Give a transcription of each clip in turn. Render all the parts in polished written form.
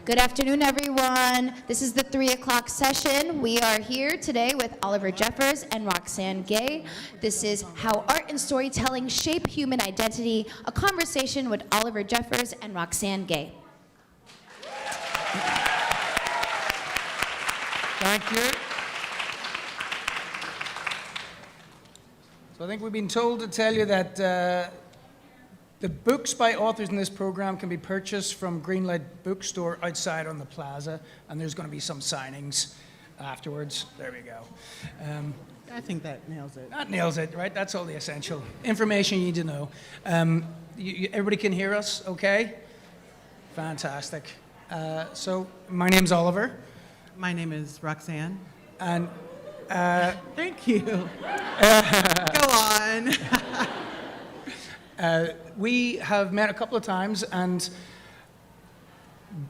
Good afternoon, everyone. This is the 3 o'clock session. We are here today with Oliver Jeffers and Roxane Gay. This is How Art and Storytelling Shape Human Identity, a conversation with Oliver Jeffers and Roxane Gay. Thank you. So I think we've been told to tell you that the books by authors in this program can be purchased from Greenlight Bookstore outside on the plaza, and there's going to be some signings afterwards. There we go. I think that nails it. That nails it, right? That's all the essential information you need to know. Everybody can hear us okay? Fantastic. So my name's Oliver. My name is Roxane. And Thank you. Go on. we have met a couple of times, and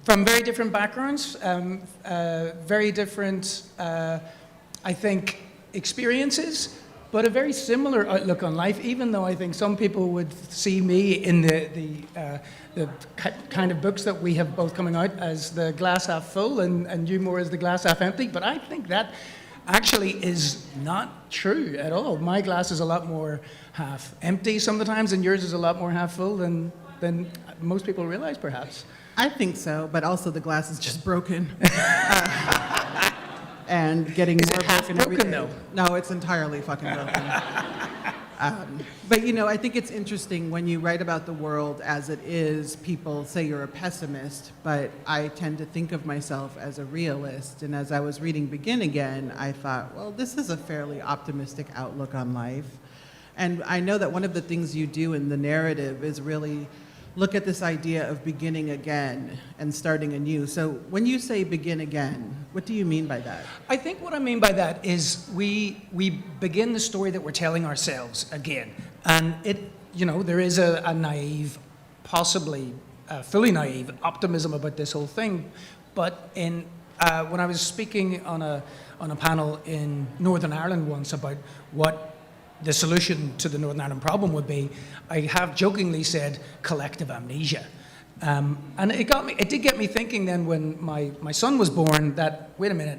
from very different backgrounds, very different, I think, experiences, but a very similar outlook on life, even though I think some people would see me in the kind of books that we have both coming out as the glass half full and you more as the glass half empty, but I think that actually is not true at all. My glass is a lot more half empty sometimes, and yours is a lot more half full than most people realize, perhaps. I think so, but also the glass is just broken. And getting Is more it half broken every broken, day. though? No, it's entirely fucking broken. But you know, I think it's interesting when you write about the world as it is, people say you're a pessimist, but I tend to think of myself as a realist. And as I was reading Begin Again, I thought, well, this is a fairly optimistic outlook on life. And I know that one of the things you do in the narrative is really look at this idea of beginning again and starting anew. So when you say begin again, what do you mean by that? I think what I mean by that is we begin the story that we're telling ourselves again. And there is a naive, possibly fully naive optimism about this whole thing. But when I was speaking on a panel in Northern Ireland once about what the solution to the Northern Ireland problem would be, I have jokingly said collective amnesia. And it did get me thinking then when my son was born that, wait a minute,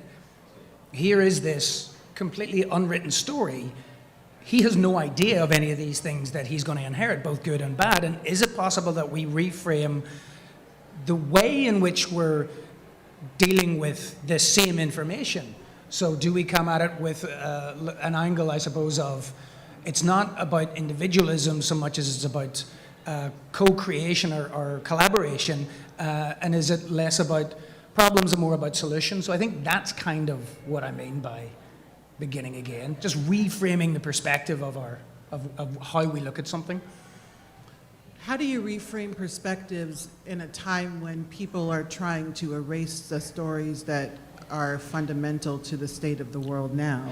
here is this completely unwritten story. He has no idea of any of these things that he's going to inherit, both good and bad. And is it possible that we reframe the way in which we're dealing with this same information? So do we come at it with an angle, I suppose, of it's not about individualism so much as it's about co-creation or collaboration, and is it less about problems and more about solutions? So I think that's kind of what I mean by beginning again, just reframing the perspective of how we look at something. How do you reframe perspectives in a time when people are trying to erase the stories that are fundamental to the state of the world now?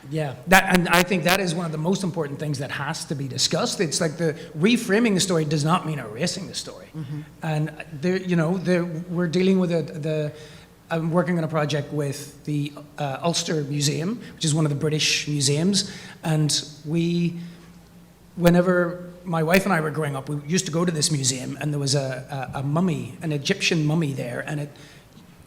Yeah, and I think that is one of the most important things that has to be discussed. It's like the reframing the story does not mean erasing the story. Mm-hmm. And we're dealing with I'm working on a project with the Ulster Museum, which is one of the British museums, and whenever my wife and I were growing up, we used to go to this museum, and there was a mummy, an Egyptian mummy there, and it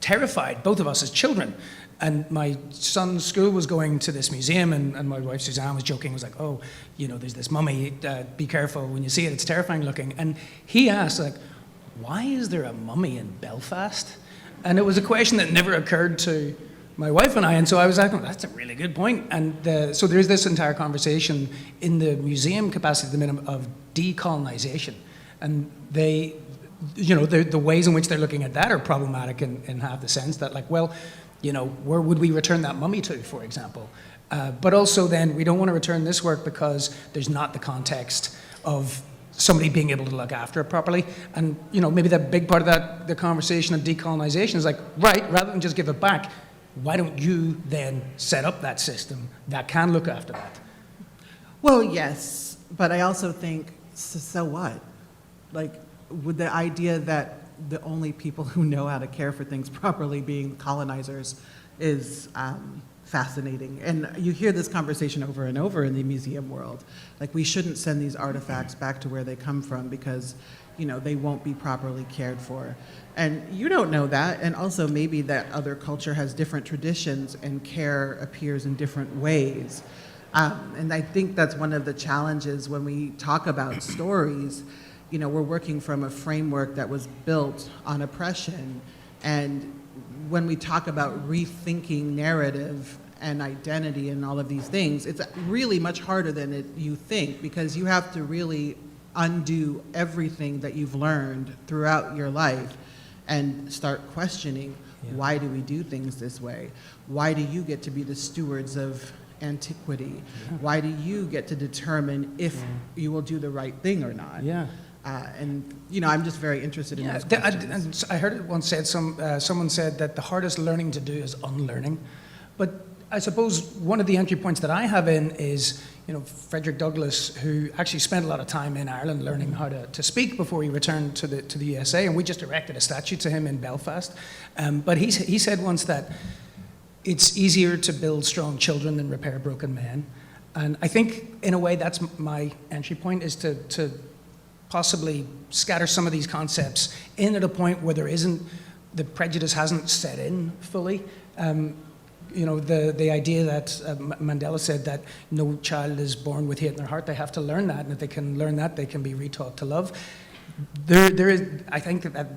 terrified both of us as children. And my son's school was going to this museum, and my wife Suzanne was joking, was like, oh, there's this mummy, be careful when you see it, it's terrifying looking. And he asked, like, why is there a mummy in Belfast? And it was a question that never occurred to my wife and I, and so I was like, oh, that's a really good point. And so there's this entire conversation in the museum capacity at the minute of decolonization. And the ways in which they're looking at that are problematic in half the sense that, like, well, where would we return that mummy to, for example? But also then, we don't want to return this work because there's not the context of somebody being able to look after it properly. And, maybe that big part of the conversation of decolonization is like, right, rather than just give it back, why don't you then set up that system that can look after that? Well, yes, but I also think, so what? Like, with the idea that the only people who know how to care for things properly being colonizers is fascinating. And you hear this conversation over and over in the museum world. Like, we shouldn't send these artifacts back to where they come from because, you know, they won't be properly cared for. And you don't know that, and also maybe that other culture has different traditions and care appears in different ways. And I think that's one of the challenges when we talk about stories. You know, we're working from a framework that was built on oppression, and when we talk about rethinking narrative and identity and all of these things, it's really much harder than you think, because you have to really undo everything that you've learned throughout your life and start questioning, why do we do things this way? Why do you get to be the stewards of antiquity? Why do you get to determine if you will do the right thing or not? And you know, I'm just very interested in those questions. I heard it once said, someone said that the hardest learning to do is unlearning. But I suppose one of the entry points that I have in is, you know, Frederick Douglass, who actually spent a lot of time in Ireland learning how to speak before he returned to the USA, and we just erected a statue to him in Belfast. But he said once that it's easier to build strong children than repair broken men. And I think, in a way, that's my entry point, is to possibly scatter some of these concepts in at a point where the prejudice hasn't set in fully. You know, the idea that Mandela said that no child is born with hate in their heart, they have to learn that, and if they can learn that, they can be retaught to love. There is, I think that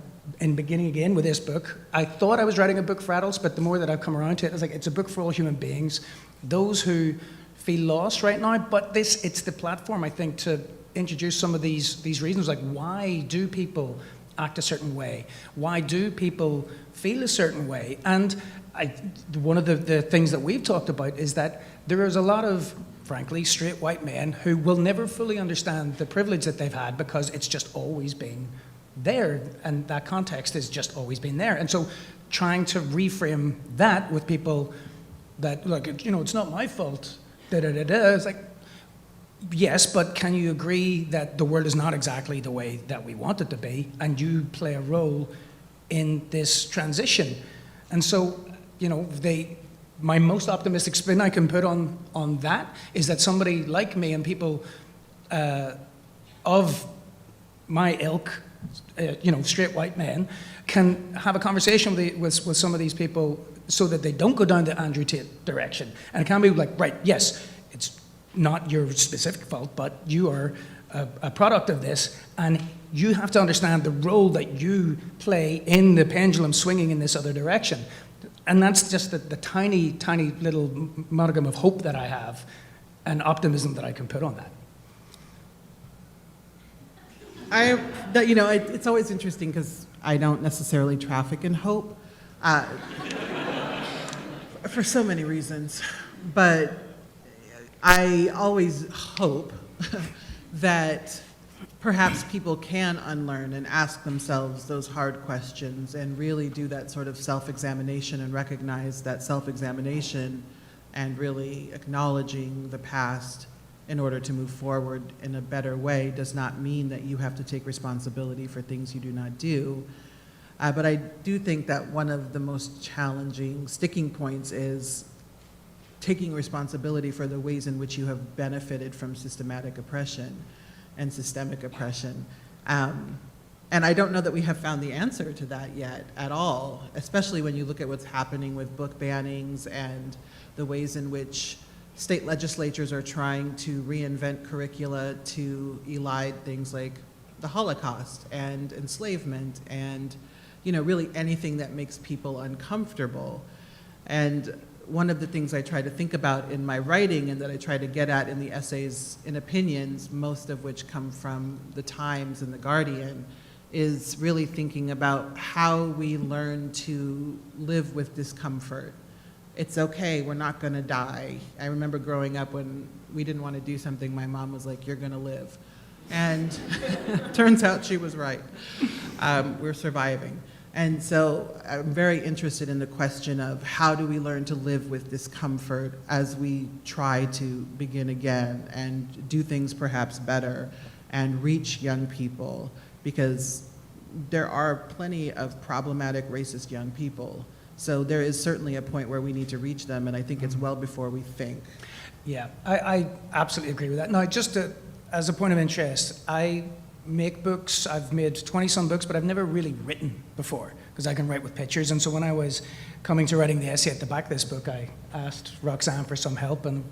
in beginning again with this book, I thought I was writing a book for adults, but the more that I've come around to it, it's like it's a book for all human beings, those who feel lost right now, but it's the platform, I think, to introduce some of these reasons, like why do people act a certain way? Why do people feel a certain way? And one of the things that we've talked about is that there is a lot of, frankly, straight white men who will never fully understand the privilege that they've had because it's just always been there, and that context has just always been there. And so trying to reframe that with people that, look, you know, it's not my fault, it's like, yes, but can you agree that the world is not exactly the way that we want it to be, and you play a role in this transition? And so, you know, my most optimistic spin I can put on that is that somebody like me and people of my ilk, you know, straight white men, can have a conversation with some of these people so that they don't go down the Andrew Tate direction. And it can be like, right, yes, it's not your specific fault, but you are a product of this, and you have to understand the role that you play in the pendulum swinging in this other direction. And that's just the tiny, tiny little modicum of hope that I have and optimism that I can put on that. You know, it's always interesting because I don't necessarily traffic in hope for so many reasons. But I always hope that perhaps people can unlearn and ask themselves those hard questions and really do that sort of self-examination and recognize that self-examination and really acknowledging the past in order to move forward in a better way does not mean that you have to take responsibility for things you do not do. But I do think that one of the most challenging sticking points is taking responsibility for the ways in which you have benefited from systematic oppression and systemic oppression. And I don't know that we have found the answer to that yet at all, especially when you look at what's happening with book bannings and the ways in which state legislatures are trying to reinvent curricula to elide things like the Holocaust and enslavement and, you know, really anything that makes people uncomfortable. And one of the things I try to think about in my writing and that I try to get at in the essays and opinions, most of which come from the Times and the Guardian, is really thinking about how we learn to live with discomfort. It's okay, we're not gonna die. I remember growing up when we didn't want to do something, my mom was like, you're gonna live. And turns out she was right. We're surviving. And so I'm very interested in the question of how do we learn to live with discomfort as we try to begin again and do things perhaps better and reach young people, because there are plenty of problematic racist young people. So there is certainly a point where we need to reach them, and I think it's well before we think. Yeah, I absolutely agree with that. Now, just as a point of interest, I make books. I've made 20-some books, but I've never really written before because I can write with pictures. And so when I was coming to writing the essay at the back of this book, I asked Roxane for some help. And,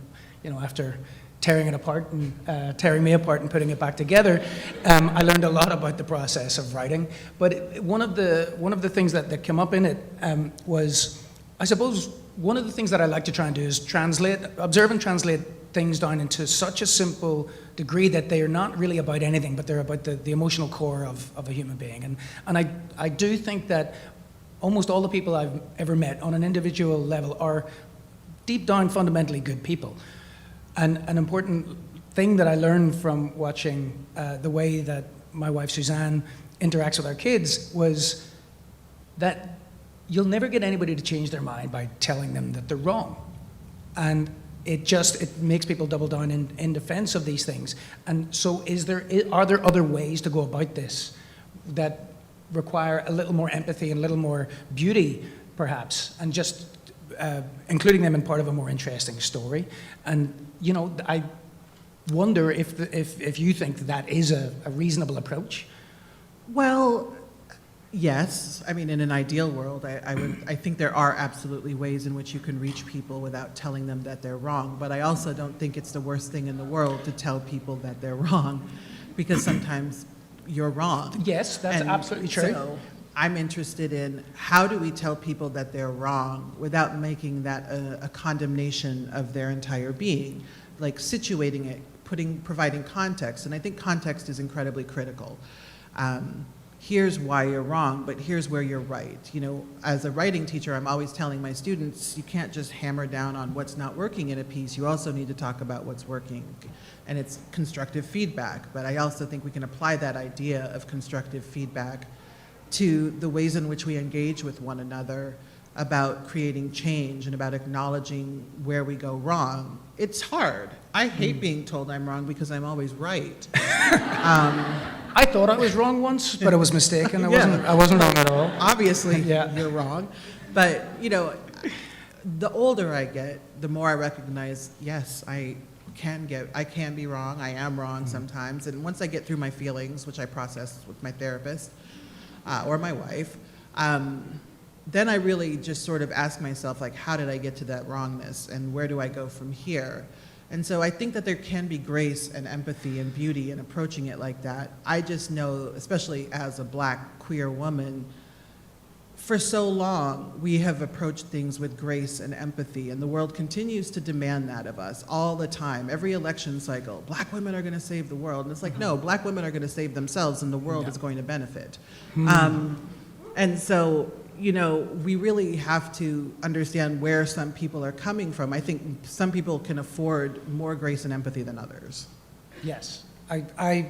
after tearing it apart and tearing me apart and putting it back together, I learned a lot about the process of writing. But one of the things that came up in it was, I suppose, one of the things that I like to try and do is observe and translate things down into such a simple degree that they are not really about anything, but they're about the emotional core of a human being. And I do think that almost all the people I've ever met on an individual level are deep down fundamentally good people. And an important thing that I learned from watching the way that my wife Suzanne interacts with our kids was that you'll never get anybody to change their mind by telling them that they're wrong. And it makes people double down in defense of these things. And so are there other ways to go about this that require a little more empathy and a little more beauty, perhaps, and just including them in part of a more interesting story? And, I wonder if you think that is a reasonable approach. Well, yes. I mean, in an ideal world, I think there are absolutely ways in which you can reach people without telling them that they're wrong. But I also don't think it's the worst thing in the world to tell people that they're wrong, because sometimes you're wrong. Yes, that's absolutely true. So I'm interested in how do we tell people that they're wrong without making that a condemnation of their entire being, like situating it, providing context. And I think context is incredibly critical. Here's why you're wrong, but here's where you're right. As a writing teacher, I'm always telling my students, you can't just hammer down on what's not working in a piece. You also need to talk about what's working. And it's constructive feedback. But I also think we can apply that idea of constructive feedback to the ways in which we engage with one another about creating change and about acknowledging where we go wrong. It's hard. I hate being told I'm wrong because I'm always right. I thought I was wrong once, but I was mistaken. I wasn't wrong at all. Obviously, Yeah. you're wrong. But, the older I get, the more I recognize, yes, I can be wrong. I am wrong sometimes. And once I get through my feelings, which I process with my therapist or my wife, then I really just sort of ask myself, like, how did I get to that wrongness and where do I go from here? And so I think that there can be grace and empathy and beauty in approaching it like that. I just know, especially as a Black queer woman, for so long we have approached things with grace and empathy, and the world continues to demand that of us all the time. Every election cycle, Black women are going to save the world. And it's like, no, Black women are going to save themselves and the world is going to benefit. And so, we really have to understand where some people are coming from. I think some people can afford more grace and empathy than others. Yes, I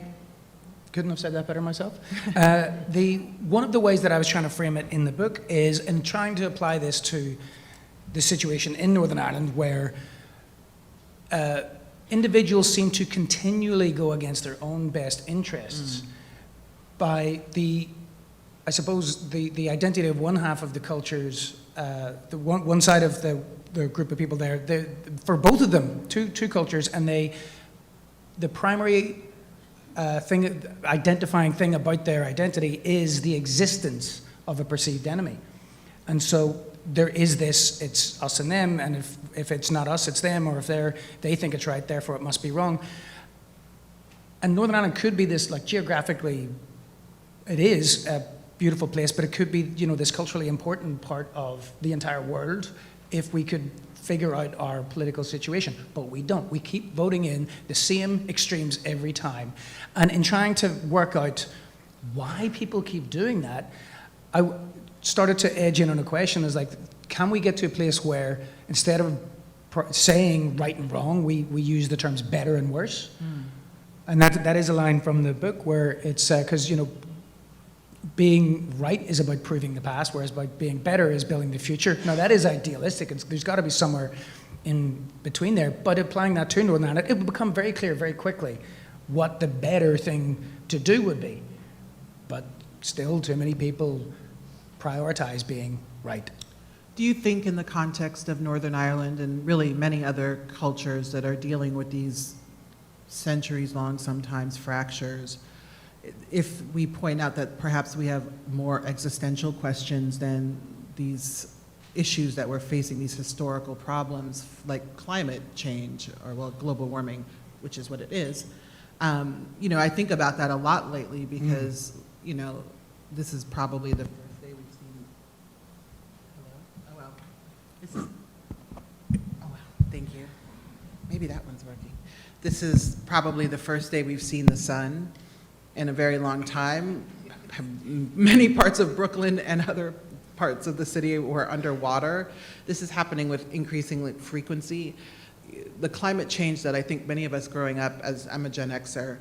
couldn't have said that better myself. One of the ways that I was trying to frame it in the book is in trying to apply this to the situation in Northern Ireland where individuals seem to continually go against their own best interests by I suppose the identity of one half of the cultures, the one side of the group of people there, for both of them, two cultures, and the primary identifying thing about their identity is the existence of a perceived enemy. And so there is this, it's us and them, and if it's not us, it's them, or if they think it's right, therefore it must be wrong. And Northern Ireland could be this, like, geographically, it is a beautiful place, but it could be, this culturally important part of the entire world if we could figure out our political situation. But we don't. We keep voting in the same extremes every time. And in trying to work out why people keep doing that, I started to edge in on a question is like, can we get to a place where instead of saying right and wrong, we use the terms better and worse? And that is a line from the book where it's, because, being right is about proving the past, whereas about being better is building the future. Now, that is idealistic. There's got to be somewhere in between there. But applying that to Northern Ireland, it will become very clear very quickly what the better thing to do would be. But still too many people prioritize being right. Do you think in the context of Northern Ireland and really many other cultures that are dealing with these centuries-long, sometimes fractures, if we point out that perhaps we have more existential questions than these issues that we're facing, these historical problems like climate change or, well, global warming, which is what it is, you know, I think about that a lot lately because, you know, this is probably the first day we've seen, hello? Oh, well. This is, oh, wow, thank you. Maybe that one's working. This is probably the first day we've seen the sun in a very long time. Many parts of Brooklyn and other parts of the city were underwater. This is happening with increasing frequency. The climate change that I think many of us growing up, as I'm a Gen Xer,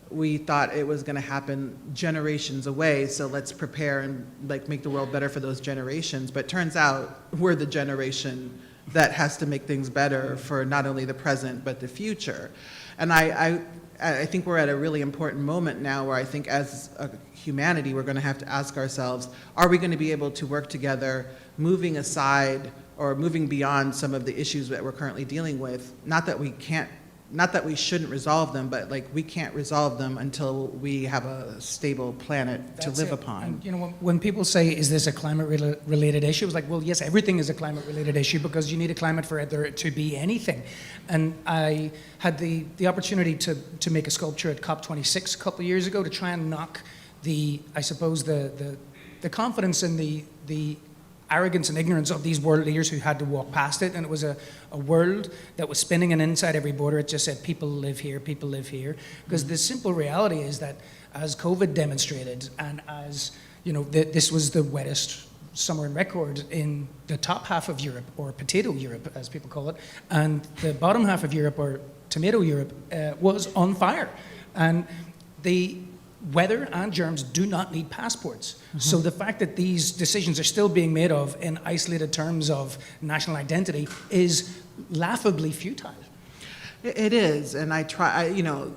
we thought it was going to happen generations away, so let's prepare and like make the world better for those generations. But turns out we're the generation that has to make things better for not only the present but the future. And I think we're at a really important moment now where I think as a humanity we're going to have to ask ourselves, are we going to be able to work together, moving aside or moving beyond some of the issues that we're currently dealing with? Not that we can't, not that we shouldn't resolve them, but like we can't resolve them until we have a stable planet to live upon. And, you know, when people say, is this a climate-related issue? It's like, well, yes, everything is a climate-related issue because you need a climate for there to be anything. And I had the opportunity to make a sculpture at COP26 a couple of years ago to try and knock I suppose, the confidence and the arrogance and ignorance of these world leaders who had to walk past it. And it was a world that was spinning, and inside every border it just said, people live here, people live here. Because the simple reality is that as COVID demonstrated, and as, you know, this was the wettest summer in record in the top half of Europe, or potato Europe, as people call it, and the bottom half of Europe, or tomato Europe, was on fire. And the weather and germs do not need passports. So the fact that these decisions are still being made of in isolated terms of national identity is laughably futile. It is, and you know,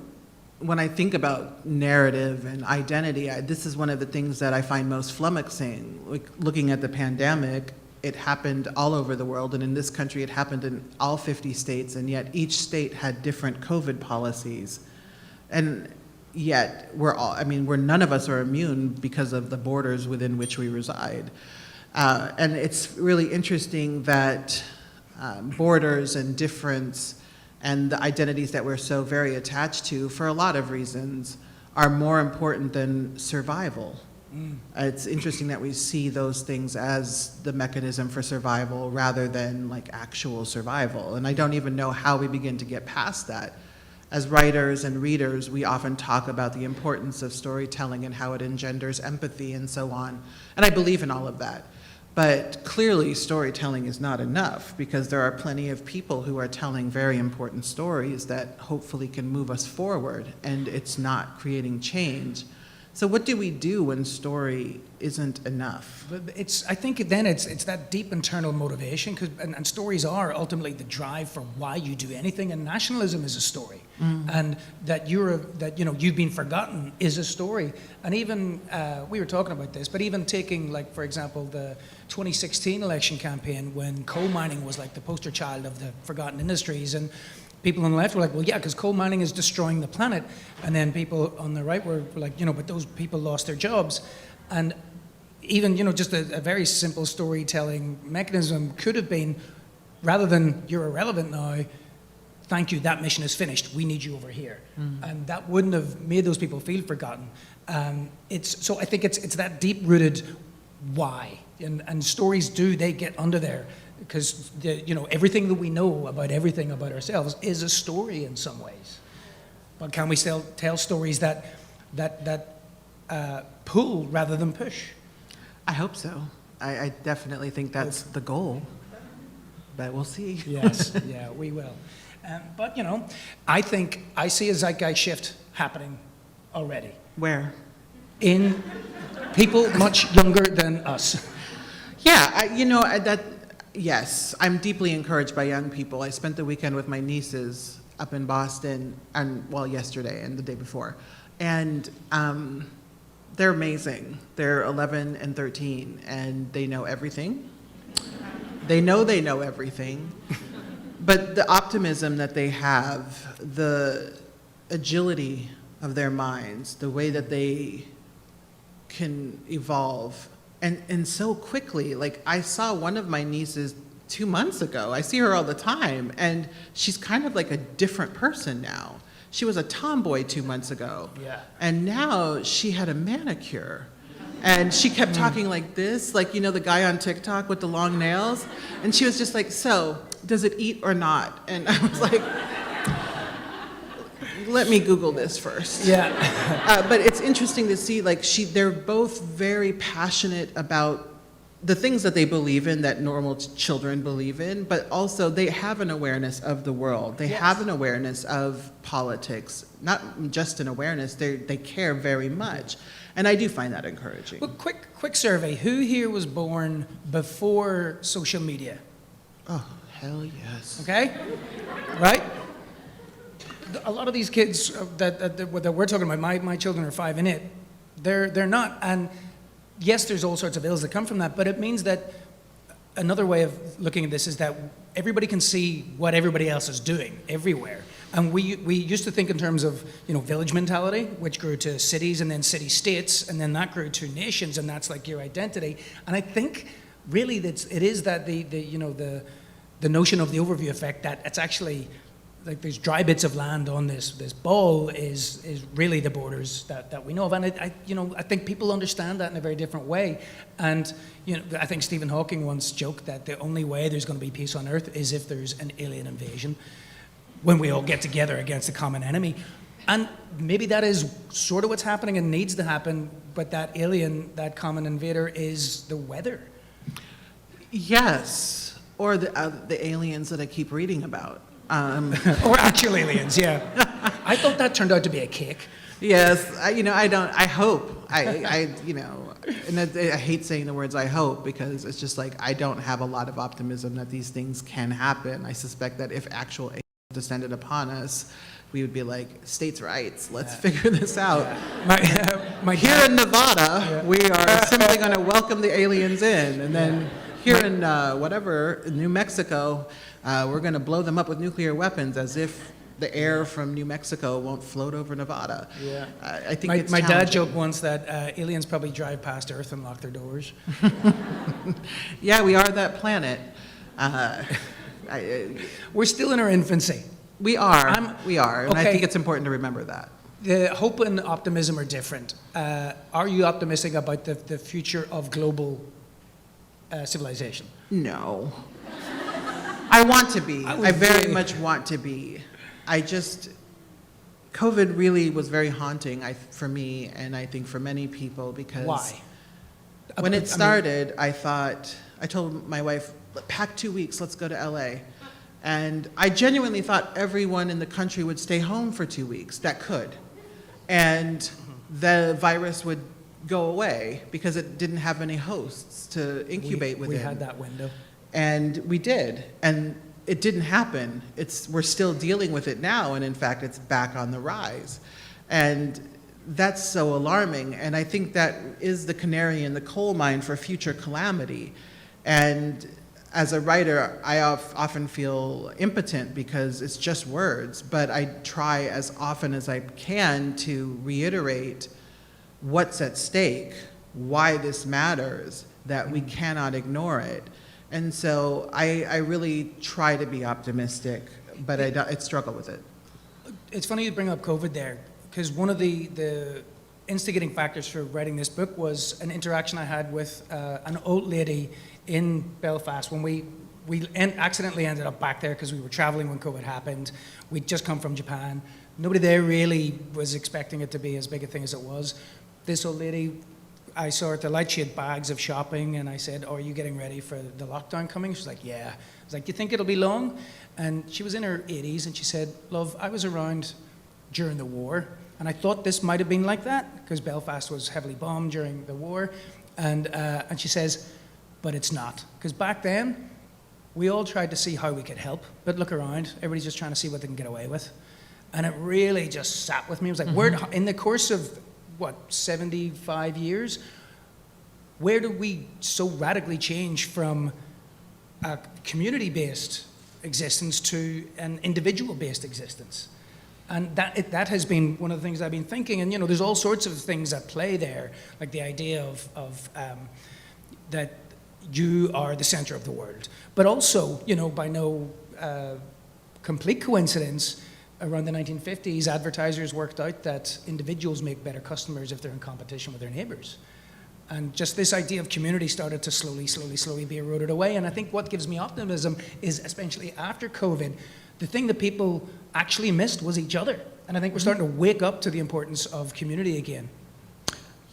when I think about narrative and identity, this is one of the things that I find most flummoxing. Like, looking at the pandemic, it happened all over the world, and in this country it happened in all 50 states, and yet each state had different COVID policies. And yet none of us are immune because of the borders within which we reside. And it's really interesting that borders and difference and the identities that we're so very attached to, for a lot of reasons, are more important than survival. It's interesting that we see those things as the mechanism for survival rather than like actual survival. And I don't even know how we begin to get past that. As writers and readers, we often talk about the importance of storytelling and how it engenders empathy and so on. And I believe in all of that. But clearly, storytelling is not enough because there are plenty of people who are telling very important stories that hopefully can move us forward, and it's not creating change. So what do we do when story isn't enough? But I think then it's that deep internal motivation, and stories are ultimately the drive for why you do anything. And nationalism is a story, and that you've been forgotten is a story. And even we were talking about this, but even taking, like, for example, the 2016 election campaign, when coal mining was like the poster child of the forgotten industries, and people on the left were like, well, yeah, because coal mining is destroying the planet. And then people on the right were like, you know, but those people lost their jobs. And even, you know, just a very simple storytelling mechanism could have been, rather than you're irrelevant now, thank you, that mission is finished, we need you over here. And that wouldn't have made those people feel forgotten. So I think it's that deep-rooted why. And stories they get under there. Because everything that we know about everything about ourselves is a story in some ways. But can we still tell stories that pull rather than push? I hope so. I definitely think that's the goal. But we'll see. Yes, yeah, we will. But I think I see a zeitgeist shift happening already. Where? In people much younger than us. Yeah, yes, I'm deeply encouraged by young people. I spent the weekend with my nieces up in Boston, yesterday and the day before. And They're amazing. They're 11 and 13, and they know everything. They know everything. But the optimism that they have, the agility of their minds, the way that they can evolve, and so quickly. Like, I saw one of my nieces 2 months ago. I see her all the time, and she's kind of like a different person now. She was a tomboy 2 months ago. Yeah. And now she had a manicure. And she kept talking like this, like, you know, the guy on TikTok with the long nails. And she was just like, so, does it eat or not? And I was like, let me Google this first. Yeah. But it's interesting to see, like, they're both very passionate about the things that they believe in, that normal children believe in, but also they have an awareness of the world. They have an awareness of politics, not just an awareness, they care very much. And I do find that encouraging. Well, quick survey. Who here was born before social media? Oh, hell yes. Okay? Right? A lot of these kids that we're talking about, my children are 5 and 8, they're not. And yes, there's all sorts of ills that come from that, but it means that another way of looking at this is that everybody can see what everybody else is doing everywhere. And we used to think in terms of, you know, village mentality, which grew to cities and then city-states, and then that grew to nations, and that's like your identity. And I think really it is that the notion of the overview effect, that it's actually like there's dry bits of land on this ball is really the borders that we know of. And I think people understand that in a very different way. And you know, I think Stephen Hawking once joked that the only way there's going to be peace on Earth is if there's an alien invasion, when we all get together against a common enemy. And maybe that is sort of what's happening and needs to happen, but that alien, that common invader, is the weather. Yes, or the aliens that I keep reading about. Or actual aliens, yeah. I thought that turned out to be a cake. Yes, I hope. I hate saying the words I hope, because it's just like, I don't have a lot of optimism that these things can happen. I suspect that if actual aliens descended upon us, we would be like, states' rights, let's figure this out. Here in Nevada, we are simply going to welcome the aliens in, and then here in New Mexico, we're going to blow them up with nuclear weapons, as if the air from New Mexico won't float over Nevada. Yeah. I think my dad joked once that aliens probably drive past Earth and lock their doors. Yeah, we are that planet. We're still in our infancy. We are, and okay. I think it's important to remember that. The hope and optimism are different. Are you optimistic about the future of global civilization? No. I want to be. I very much want to be. COVID really was very haunting for me, and I think for many people, because why? When it started, I told my wife, pack 2 weeks, let's go to LA. And I genuinely thought everyone in the country would stay home for 2 weeks that could. And the virus would go away because it didn't have any hosts to incubate within. We had that window. And we did. And it didn't happen. We're still dealing with it now, and in fact, it's back on the rise. And that's so alarming. And I think that is the canary in the coal mine for future calamity. And as a writer, I often feel impotent because it's just words, but I try as often as I can to reiterate what's at stake, why this matters, that we cannot ignore it. And so I really try to be optimistic, but I struggle with it. It's funny you bring up COVID there, because one of the instigating factors for writing this book was an interaction I had with an old lady in Belfast when we accidentally ended up back there because we were traveling when COVID happened. We'd just come from Japan. Nobody there really was expecting it to be as big a thing as it was. This old lady, I saw her at the light, she had bags of shopping, and I said, "Oh, are you getting ready for the lockdown coming?" She's like, "Yeah." I was like, "Do you think it'll be long?" And she was in her 80s, and she said, "Love, I was around during the war, and I thought this might have been like that, because Belfast was heavily bombed during the war." And she says, "But it's not, because back then, we all tried to see how we could help, but look around, everybody's just trying to see what they can get away with." And it really just sat with me. It was like, in the course of 75 years. Where do we so radically change from a community-based existence to an individual-based existence? And that has been one of the things I've been thinking. And, there's all sorts of things at play there, like the idea of that you are the center of the world. But also, by no complete coincidence, around the 1950s, advertisers worked out that individuals make better customers if they're in competition with their neighbors. And just this idea of community started to slowly be eroded away. And I think what gives me optimism is, especially after COVID, the thing that people actually missed was each other. And I think we're starting to wake up to the importance of community again.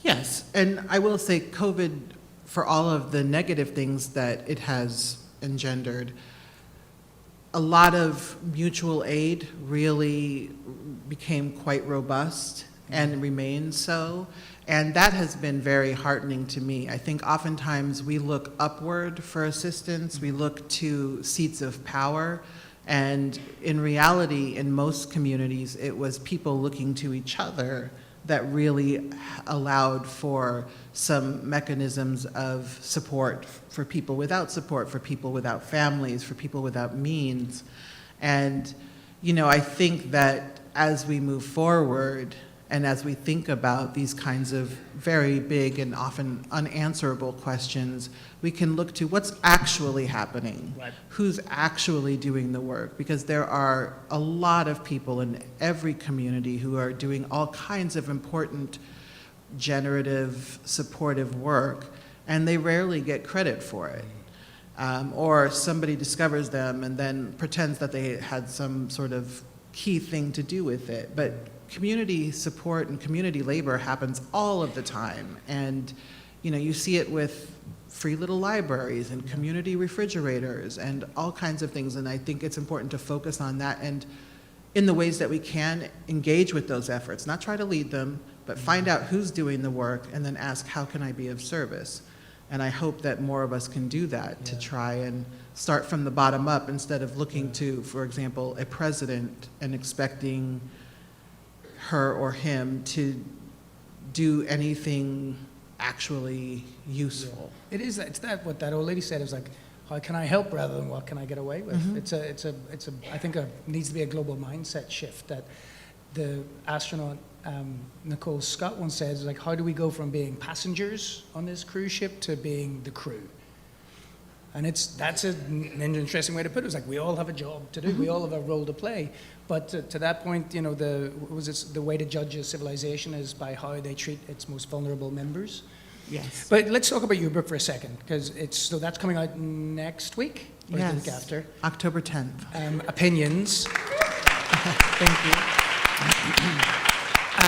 Yes, and I will say COVID, for all of the negative things that it has engendered, a lot of mutual aid really became quite robust and remains so. And that has been very heartening to me. I think oftentimes we look upward for assistance, we look to seats of power, and in reality, in most communities, it was people looking to each other that really allowed for some mechanisms of support for people without families, for people without means. And, I think that as we move forward, and as we think about these kinds of very big and often unanswerable questions, we can look to what's actually happening, right. Who's actually doing the work, because there are a lot of people in every community who are doing all kinds of important, generative, supportive work, and they rarely get credit for it. Or somebody discovers them and then pretends that they had some sort of key thing to do with it. But community support and community labor happens all of the time. And, you see it with free little libraries and community refrigerators and all kinds of things. And I think it's important to focus on that and in the ways that we can engage with those efforts, not try to lead them, but find out who's doing the work and then ask, how can I be of service? And I hope that more of us can do that, to try and start from the bottom up instead of looking to, for example, a president and expecting her or him to do anything actually useful. It is. It's that what that old lady said. It was like, how can I help rather than what can I get away with? Mm-hmm. I think needs to be a global mindset shift. That the astronaut Nicole Scott once said, like, how do we go from being passengers on this cruise ship to being the crew? And that's an interesting way to put it. It's like we all have a job to do, we all have a role to play. But to that point, the way to judge a civilization is by how they treat its most vulnerable members. Yes. But let's talk about your book for a second, because that's coming out next week, or the week after. October 10th. Opinions. Thank you.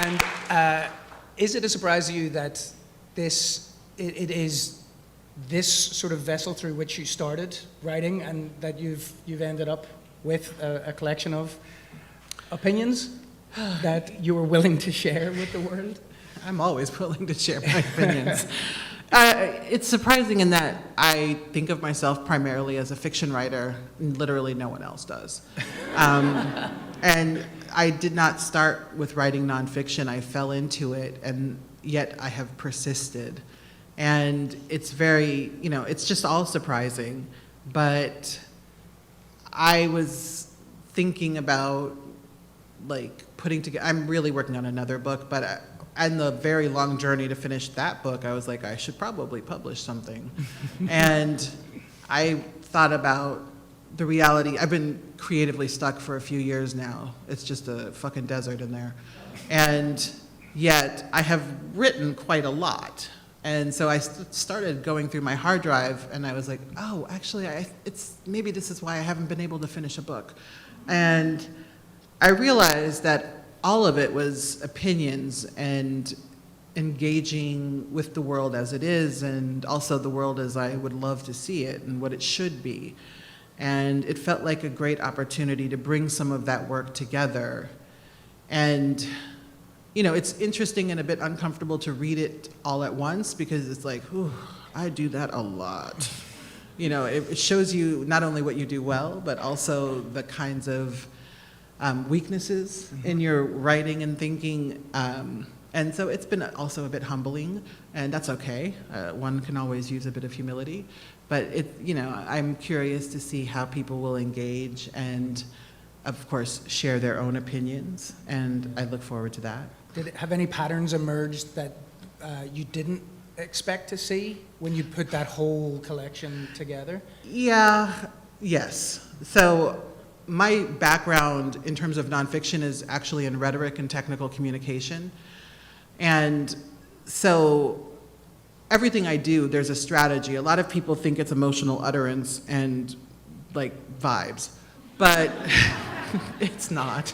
And is it a surprise to you that it is this sort of vessel through which you started writing, and that you've ended up with a collection of opinions that you were willing to share with the world? I'm always willing to share my opinions. It's surprising in that I think of myself primarily as a fiction writer, and literally no one else does. And I did not start with writing nonfiction. I fell into it, and yet I have persisted. And it's very, it's just all surprising. But I was thinking about, putting together, I'm really working on another book, but on the very long journey to finish that book, I was like, I should probably publish something. And I thought about the reality. I've been creatively stuck for a few years now. It's just a fucking desert in there. And yet I have written quite a lot. And so I started going through my hard drive, and I was like, oh, actually, maybe this is why I haven't been able to finish a book. And I realized that all of it was opinions and engaging with the world as it is, and also the world as I would love to see it and what it should be. And it felt like a great opportunity to bring some of that work together. And it's interesting and a bit uncomfortable to read it all at once, because it's like, ooh, I do that a lot. It shows you not only what you do well, but also the kinds of weaknesses in your writing and thinking. And so it's been also a bit humbling, and that's okay. One can always use a bit of humility. But I'm curious to see how people will engage and, of course, share their own opinions, and I look forward to that. Have any patterns emerged that you didn't expect to see when you put that whole collection together? Yes. So my background in terms of nonfiction is actually in rhetoric and technical communication. And so everything I do, there's a strategy. A lot of people think it's emotional utterance and like vibes, but it's not.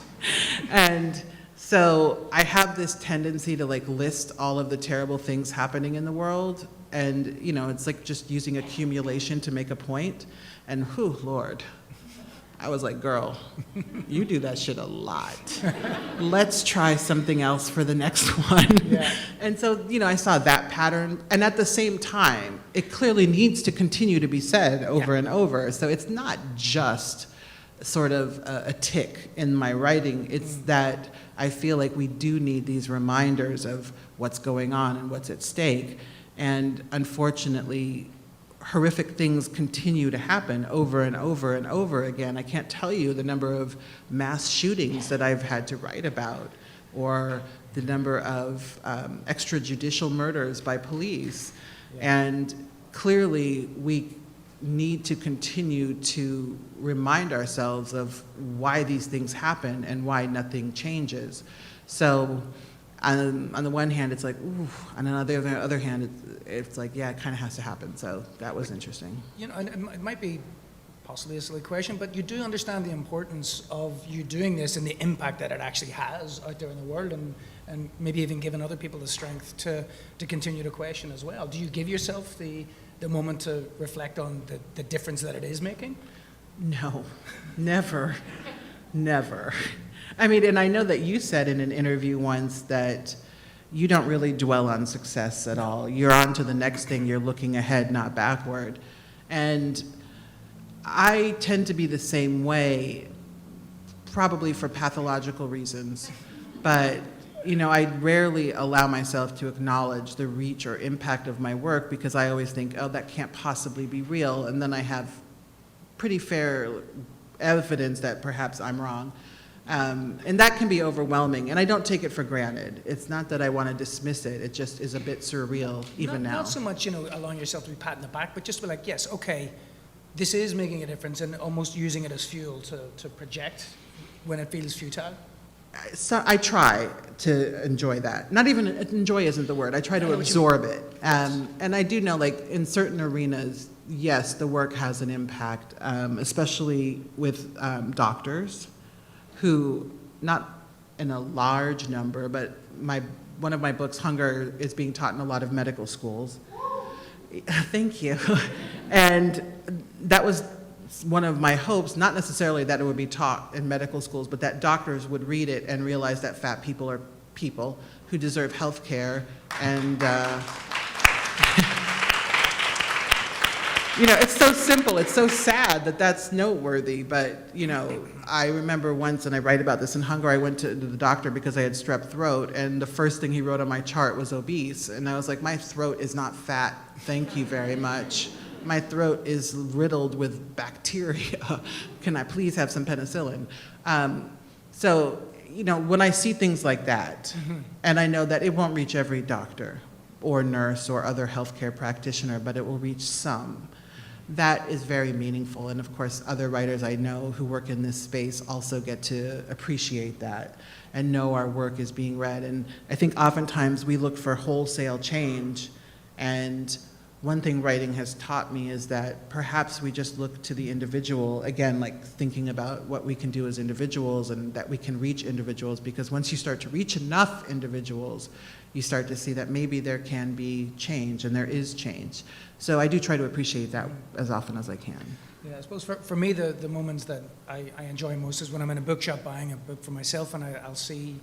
And so I have this tendency to like list all of the terrible things happening in the world. And, it's like just using accumulation to make a point. And whew, Lord, I was like, girl, you do that shit a lot. Let's try something else for the next one. Yeah. And so, I saw that pattern. And at the same time, it clearly needs to continue to be said over and over. So it's not just sort of a tick in my writing. It's that I feel like we do need these reminders of what's going on and what's at stake. And unfortunately, horrific things continue to happen over and over and over again. I can't tell you the number of mass shootings that I've had to write about, or the number of extrajudicial murders by police. Yeah. And clearly, we need to continue to remind ourselves of why these things happen and why nothing changes. So on the one hand, it's like, ooh, and on the other hand, it's like, yeah, it kind of has to happen. So that was interesting. And it might be possibly a silly question, but you do understand the importance of you doing this and the impact that it actually has out there in the world, and maybe even giving other people the strength to continue to question as well. Do you give yourself the moment to reflect on the difference that it is making? No, never. I mean, and I know that you said in an interview once that you don't really dwell on success at all. You're on to the next thing. You're looking ahead, not backward. And I tend to be the same way, probably for pathological reasons. But, I rarely allow myself to acknowledge the reach or impact of my work because I always think, oh, that can't possibly be real. And then I have pretty fair evidence that perhaps I'm wrong. And that can be overwhelming, and I don't take it for granted. It's not that I want to dismiss it. It just is a bit surreal even now. Not so much, allowing yourself to be pat in the back, but just to be like, yes, okay, this is making a difference, and almost using it as fuel to project when it feels futile. So I try to enjoy that. Not even, enjoy isn't the word. I try to absorb it. And I do know, like, in certain arenas, yes, the work has an impact, especially with doctors who, not in a large number, but one of my books, Hunger, is being taught in a lot of medical schools. Thank you. And that was one of my hopes, not necessarily that it would be taught in medical schools, but that doctors would read it and realize that fat people are people who deserve health care. And it's so simple, it's so sad that that's noteworthy, but, I remember once, and I write about this in Hunger, I went to the doctor because I had strep throat, and the first thing he wrote on my chart was obese, and I was like, my throat is not fat, thank you very much. My throat is riddled with bacteria. Can I please have some penicillin? So, when I see things like that, and I know that it won't reach every doctor or nurse or other healthcare practitioner, but it will reach some, that is very meaningful. And of course, other writers I know who work in this space also get to appreciate that and know our work is being read. And I think oftentimes we look for wholesale change, and one thing writing has taught me is that perhaps we just look to the individual, again, like thinking about what we can do as individuals and that we can reach individuals, because once you start to reach enough individuals, you start to see that maybe there can be change, and there is change. So I do try to appreciate that as often as I can. Yeah, I suppose for me, the moments that I enjoy most is when I'm in a bookshop buying a book for myself, and I'll see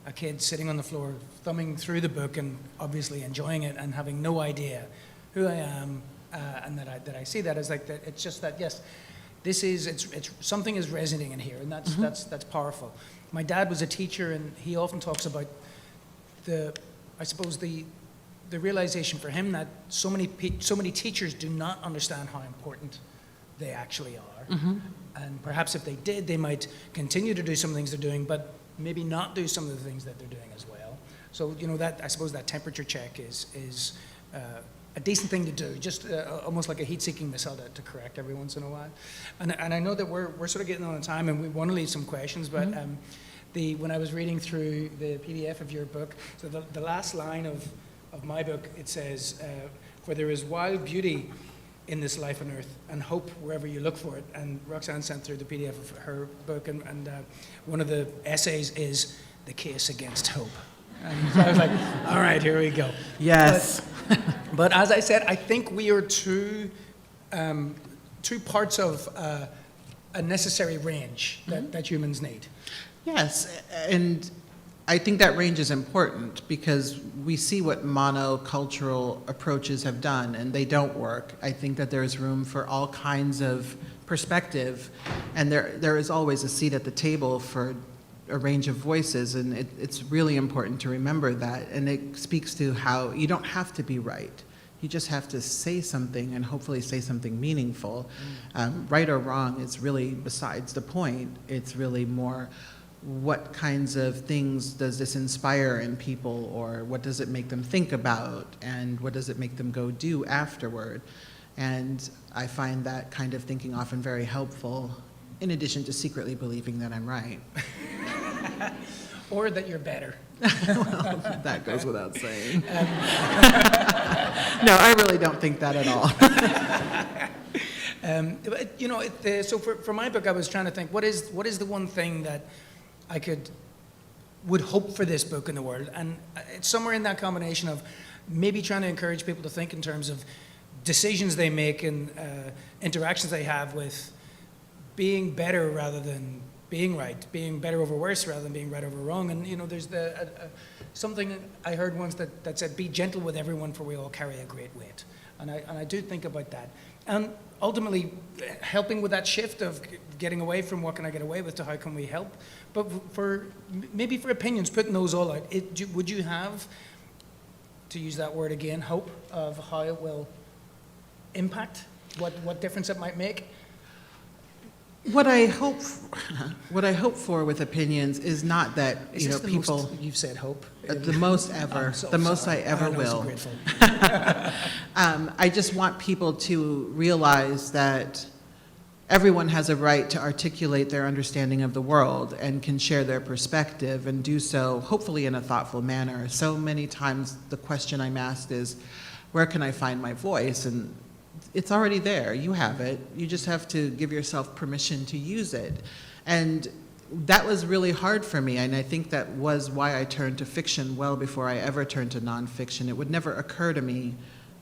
a kid sitting on the floor thumbing through the book and obviously enjoying it and having no idea who I am, and that I see that as like that. It's just that, yes, it's something is resonating in here, and that's powerful. My dad was a teacher, and he often talks about I suppose the realization for him that so many teachers do not understand how important they actually are. And perhaps if they did, they might continue to do some things they're doing, but maybe not do some of the things that they're doing as well. So, that, I suppose that temperature check is a decent thing to do, just almost like a heat-seeking missile to correct every once in a while. And I know that we're sort of getting on time, and we want to leave some questions, but when I was reading through the PDF of your book, so the last line of my book, it says, "For there is wild beauty in this life on earth, and hope wherever you look for it." And Roxane sent through the PDF of her book, and one of the essays is "The Case Against Hope." And so I was like, all right, here we go. Yes. But as I said, I think we are two parts of a necessary range that humans need. Yes, and I think that range is important because we see what monocultural approaches have done, and they don't work. I think that there's room for all kinds of perspective, and there is always a seat at the table for a range of voices, and it's really important to remember that. And it speaks to how you don't have to be right. You just have to say something, and hopefully say something meaningful. Right or wrong is really besides the point. It's really more, what kinds of things does this inspire in people, or what does it make them think about, and what does it make them go do afterward? And I find that kind of thinking often very helpful, in addition to secretly believing that I'm right. Or that you're better. Well, that goes without saying. No, I really don't think that at all. So for my book, I was trying to think, what is the one thing that I would hope for this book in the world? And it's somewhere in that combination of maybe trying to encourage people to think in terms of decisions they make and interactions they have with being better rather than being right, being better over worse rather than being right over wrong. And there's something I heard once that said, "Be gentle with everyone, for we all carry a great weight." And I do think about that. And ultimately, helping with that shift of getting away from what can I get away with to how can we help. But maybe for opinions, putting those all out, would you have, to use that word again, hope of how it will impact, what difference it might make? What I hope for with opinions is not that people. Most you've said hope. The most ever, the most I ever will. So grateful. I just want people to realize that everyone has a right to articulate their understanding of the world and can share their perspective and do so hopefully in a thoughtful manner. So many times the question I'm asked is, where can I find my voice? And it's already there. You have it. You just have to give yourself permission to use it. And that was really hard for me, and I think that was why I turned to fiction well before I ever turned to nonfiction. It would never occur to me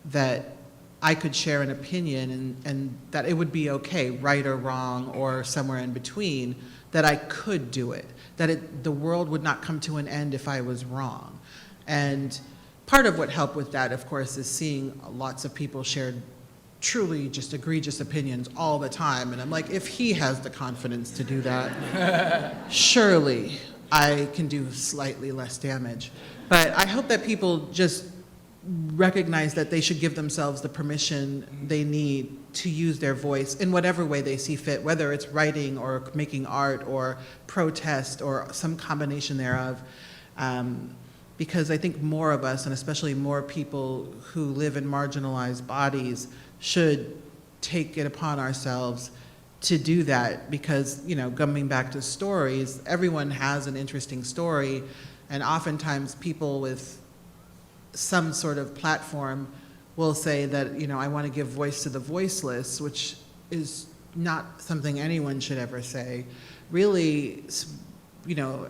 that I could share an opinion and that it would be okay, right or wrong, or somewhere in between, that I could do it, that the world would not come to an end if I was wrong. And part of what helped with that, of course, is seeing lots of people shared truly just egregious opinions all the time. And I'm like, if he has the confidence to do that, surely I can do slightly less damage. But I hope that people just recognize that they should give themselves the permission they need to use their voice in whatever way they see fit, whether it's writing or making art or protest or some combination thereof. Because I think more of us, and especially more people who live in marginalized bodies, should take it upon ourselves to do that. Because, coming back to stories, everyone has an interesting story, and oftentimes people with some sort of platform will say that, I want to give voice to the voiceless, which is not something anyone should ever say. Really,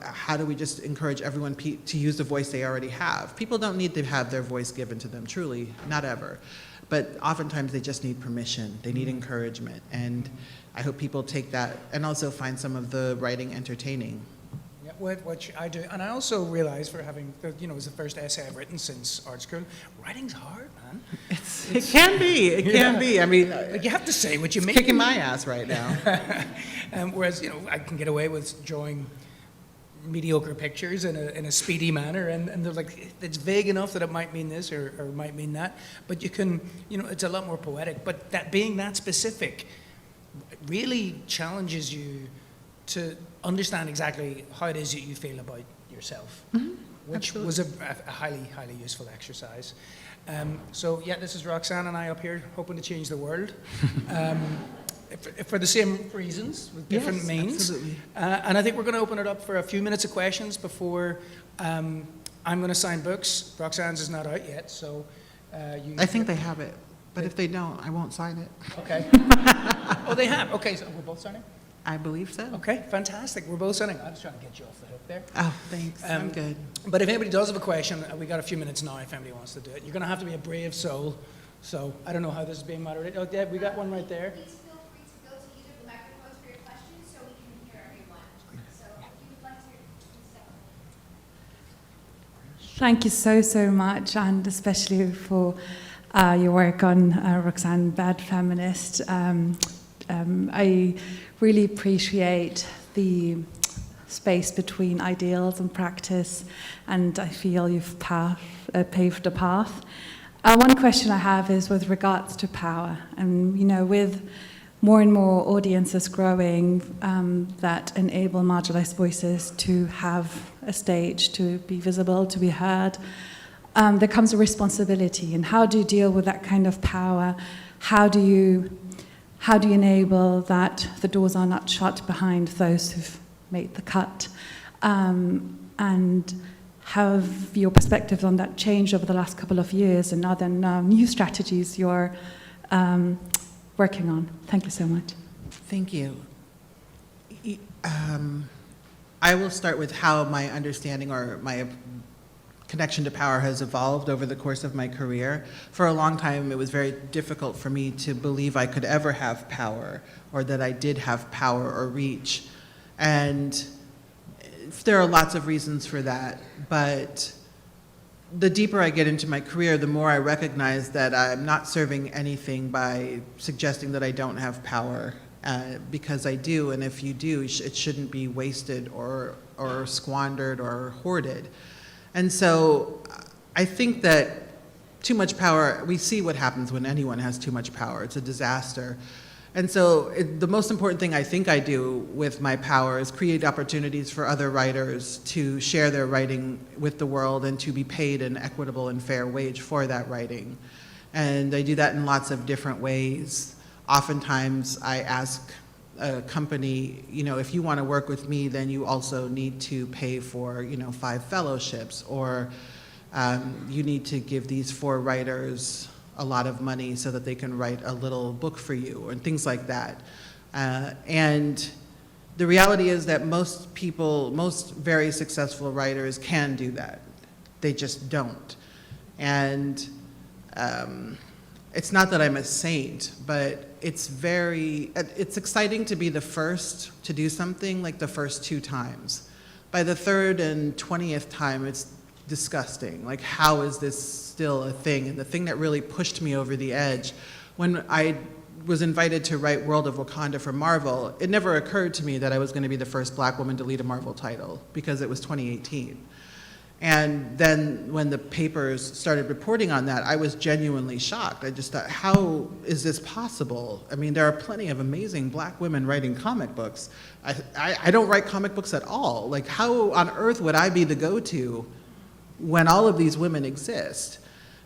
how do we just encourage everyone to use the voice they already have? People don't need to have their voice given to them, truly, not ever. But oftentimes they just need permission, they need encouragement, and I hope people take that and also find some of the writing entertaining. Yeah, which I do, and I also realize, for having, it was the first essay I've written since art school, writing's hard, man. It can be. I mean, you have to say what you mean. Kicking my ass right now. Whereas, I can get away with drawing mediocre pictures in a speedy manner, and they're like, it's vague enough that it might mean this or might mean that, but you can, it's a lot more poetic. But that being that specific really challenges you to understand exactly how it is that you feel about yourself, which was a highly, highly useful exercise. So yeah, this is Roxane and I up here hoping to change the world. For the same reasons, with different means. Absolutely. And I think we're going to open it up for a few minutes of questions before I'm going to sign books. Roxane's is not out yet, so I think they have it, but if they don't, I won't sign it. Okay. Oh, they have? Okay, so we're both signing? I believe so. Okay, fantastic. We're both signing. I was trying to get you off the hook there. Oh, thanks. I'm good. But if anybody does have a question, we got a few minutes now if anybody wants to do it. You're going to have to be a brave soul. So I don't know how this is being moderated. Oh, yeah, we got one right there. Please feel free to go to either of the microphones for your questions so we can hear everyone. So if you would like to step up. Thank you so much, and especially for your work on Roxane, Bad Feminist. I really appreciate the space between ideals and practice, and I feel you've paved a path. One question I have is with regards to power, and with more and more audiences growing that enable marginalized voices to have a stage, to be visible, to be heard, there comes a responsibility. And how do you deal with that kind of power? How do you enable that the doors are not shut behind those who've made the cut? And how have your perspectives on that changed over the last couple of years, and are there now new strategies you're working on? Thank you so much. Thank you. I will start with how my understanding or my connection to power has evolved over the course of my career. For a long time, it was very difficult for me to believe I could ever have power, or that I did have power or reach. And there are lots of reasons for that, but the deeper I get into my career, the more I recognize that I'm not serving anything by suggesting that I don't have power, because I do, and if you do, it shouldn't be wasted or squandered or hoarded. And so I think that too much power, we see what happens when anyone has too much power. It's a disaster. And so the most important thing I think I do with my power is create opportunities for other writers to share their writing with the world and to be paid an equitable and fair wage for that writing. And I do that in lots of different ways. Oftentimes I ask a company, if you want to work with me, then you also need to pay for, 5 fellowships, or you need to give these 4 writers a lot of money so that they can write a little book for you, and things like that. And the reality is that most very successful writers can do that. They just don't. And it's not that I'm a saint, but it's exciting to be the first to do something, like the first 2 times. By the 3rd and 20th time, it's disgusting. Like, how is this still a thing? And the thing that really pushed me over the edge, when I was invited to write World of Wakanda for Marvel, it never occurred to me that I was going to be the first Black woman to lead a Marvel title, because it was 2018. And then when the papers started reporting on that, I was genuinely shocked. I just thought, how is this possible? I mean, there are plenty of amazing Black women writing comic books. I don't write comic books at all. Like, how on earth would I be the go-to when all of these women exist?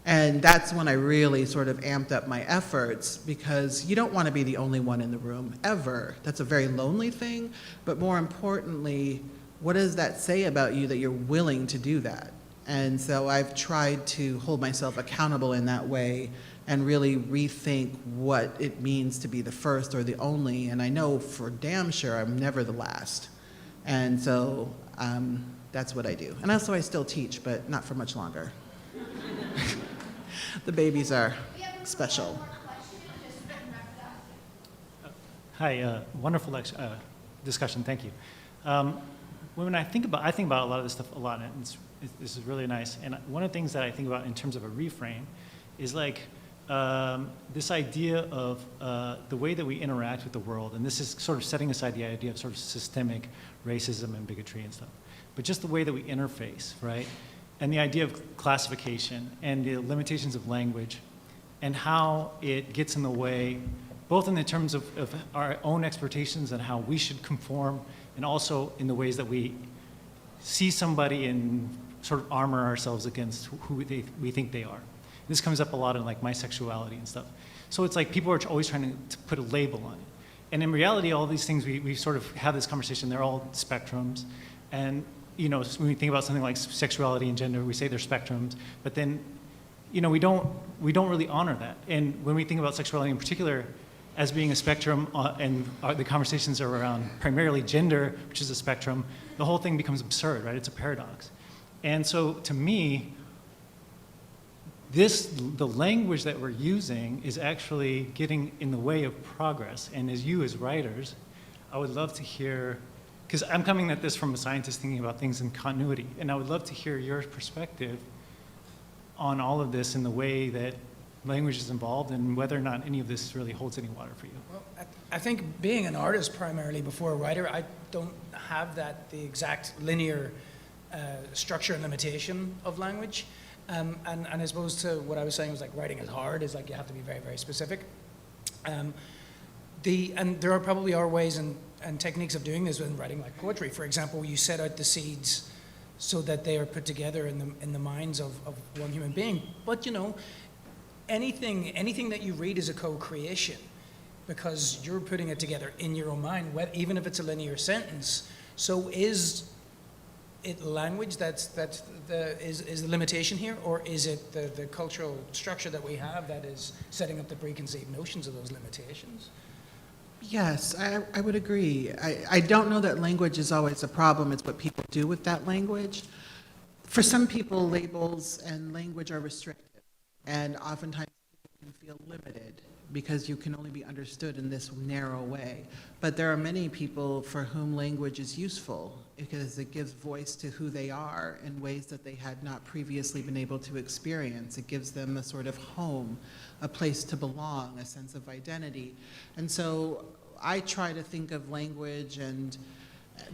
And that's when I really sort of amped up my efforts, because you don't want to be the only one in the room, ever. That's a very lonely thing, but more importantly, what does that say about you that you're willing to do that? And so I've tried to hold myself accountable in that way and really rethink what it means to be the first or the only, and I know for damn sure I'm never the last. And so that's what I do. And also I still teach, but not for much longer. The babies are special. Hi, wonderful discussion, thank you. When I think about a lot of this stuff a lot, and this is really nice. And one of the things that I think about in terms of a reframe is like this idea of the way that we interact with the world, and this is sort of setting aside the idea of sort of systemic racism and bigotry and stuff. but just the way that we interface, right? And the idea of classification and the limitations of language and how it gets in the way, both in the terms of our own expectations and how we should conform, and also in the ways that we see somebody and sort of armor ourselves against who we think they are. This comes up a lot in like my sexuality and stuff. So it's like people are always trying to put a label on it. And in reality, all these things, we sort of have this conversation, they're all spectrums. And you know, when we think about something like sexuality and gender, we say they're spectrums, but then, you know, we don't really honor that. And when we think about sexuality in particular as being a spectrum, and the conversations are around primarily gender, which is a spectrum, the whole thing becomes absurd, right? It's a paradox. And so to me, the language that we're using is actually getting in the way of progress. And as writers, I would love to hear, because I'm coming at this from a scientist thinking about things in continuity, and I would love to hear your perspective on all of this and the way that language is involved and whether or not any of this really holds any water for you. Well, I think being an artist primarily before a writer, I don't have the exact linear structure and limitation of language. And as opposed to what I was saying was like writing is hard, is like you have to be very, very specific. And there probably are ways and techniques of doing this in writing, like poetry. For example, you set out the seeds so that they are put together in the minds of one human being. But you know, anything that you read is a co-creation, because you're putting it together in your own mind, even if it's a linear sentence. So is it language that's the limitation here, or is it the cultural structure that we have that is setting up the preconceived notions of those limitations? Yes, I would agree. I don't know that language is always a problem. It's what people do with that language. For some people, labels and language are restrictive, and oftentimes people can feel limited because you can only be understood in this narrow way. But there are many people for whom language is useful because it gives voice to who they are in ways that they had not previously been able to experience. It gives them a sort of home, a place to belong, a sense of identity. And so I try to think of language and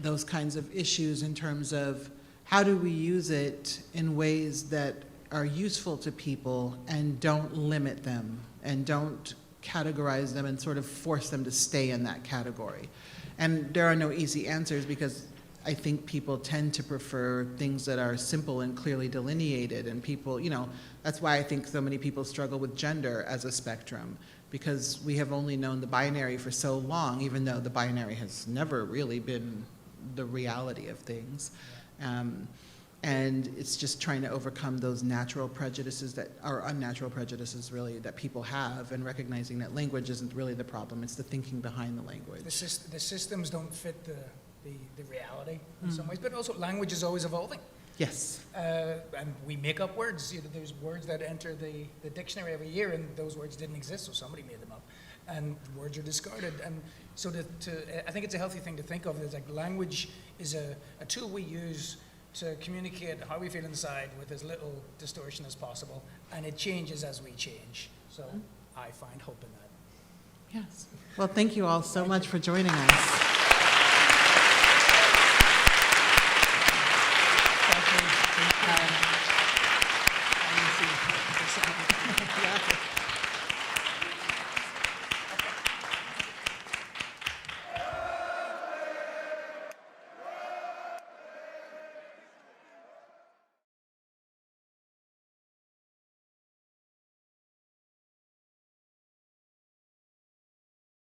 those kinds of issues in terms of how do we use it in ways that are useful to people and don't limit them and don't categorize them and sort of force them to stay in that category. And there are no easy answers, because I think people tend to prefer things that are simple and clearly delineated, and people, you know, that's why I think so many people struggle with gender as a spectrum, because we have only known the binary for so long, even though the binary has never really been the reality of things. And it's just trying to overcome those natural prejudices that are unnatural prejudices, really, that people have, and recognizing that language isn't really the problem, it's the thinking behind the language. The systems don't fit the reality in some ways, but also language is always evolving. Yes. And we make up words. You know, there's words that enter the dictionary every year, and those words didn't exist, so somebody made them up. And words are discarded. And so I think it's a healthy thing to think of. Is like language is a tool we use to communicate how we feel inside with as little distortion as possible, and it changes as we change. So I find hope in that. Yes. Well, thank you all so much for joining us.